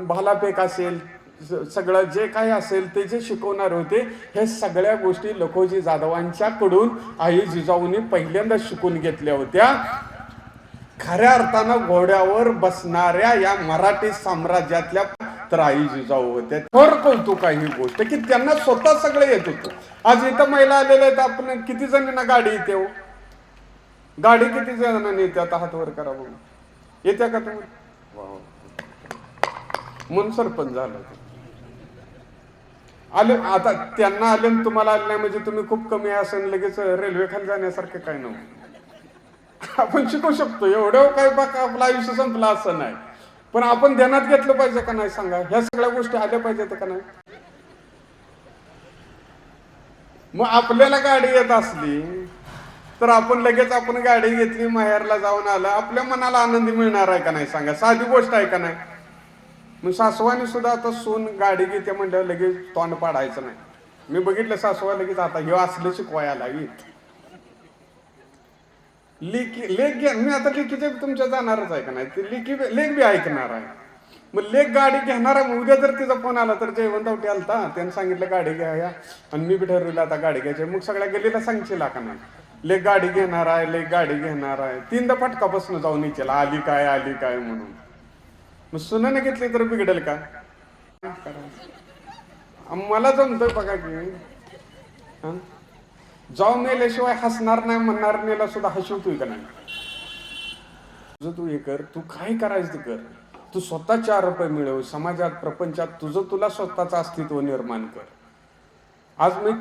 भालाफेक असेल, सगळं जे काही असेल ते जे शिकवणार होते, हे सगळ्या गोष्टी लखोजी जाधवांच्याकडून आई जिजाऊंनी पहिल्यांदा शिकून घेतल्या होत्या. खऱ्या अर्थानं घोड्यावर बसणाऱ्या या मराठी साम्राज्यातल्या तर आई जिजाऊ होत्या. फार कौतुक आहे ही गोष्ट की त्यांना स्वतः सगळं येत होतं. आज इथं महिला आलेल्या आहेत, आपण किती जणांना गाडी येते हो? गाडी किती जणांना येते? आता हात वर करा बघू, येत्या का तुम्ही? म्हणून सरपंच झालं आले. आता त्यांना आले तुम्हाला आले नाही म्हणजे तुम्ही खूप कमी असेल, लगेच रेल्वे खाली जाण्यासारखं काय नव्हतं. आपण शिकू शकतो, एवढं काय बघा आपलं आयुष्य संपलं असं नाही. पण आपण ध्यानात घेतलं पाहिजे का नाही सांगा? ह्या सगळ्या गोष्टी आल्या पाहिजेत का नाही? मग आपल्याला गाडी येत असली तर आपण लगेच आपण गाडी घेतली, माहेरला जाऊन आलं, आपल्या मनाला आनंदी मिळणार आहे का नाही सांगा? साधी गोष्ट आहे का नाही? मग सासवाने सुद्धा आता सून गाडी घेते म्हणलं लगेच तोंड पाडायचं नाही. मी बघितलं सासवा लगेच आता हे असलं शिकवायला लागली. लेख घ्या, मी आता लेखीचे तुमच्या जाणारच आहे का नाही? ते लेख बी ऐकणार आहे. मग लेख गाडी घेणार आहे. उद्या जर तिचा फोन आला तर जयवंतवटी आलता, त्यानं सांगितलं गाडी घ्या आणि मी बी ठरवलं आता गाडी घ्यायची, मग सगळ्या गेलेला सांगशील का नाही? लेख गाडी घेणार आहे, लेख गाडी घेणार आहे, तीनदा फटकापासून जाऊन विचारला आली काय म्हणून. मग सुनाने घेतली तर बिघडेल का? मला जमतंय बघा की जाऊ मेल्याशिवाय हसणार नाही म्हणणार नेला सुद्धा हसवतोय का नाही? तुझं तू हे कर, तू काय करायचं ते कर, तू स्वतः 4 रुपये मिळव, समाजात प्रपंचात तुझं तुला स्वतःचं अस्तित्व निर्माण कर. आज मी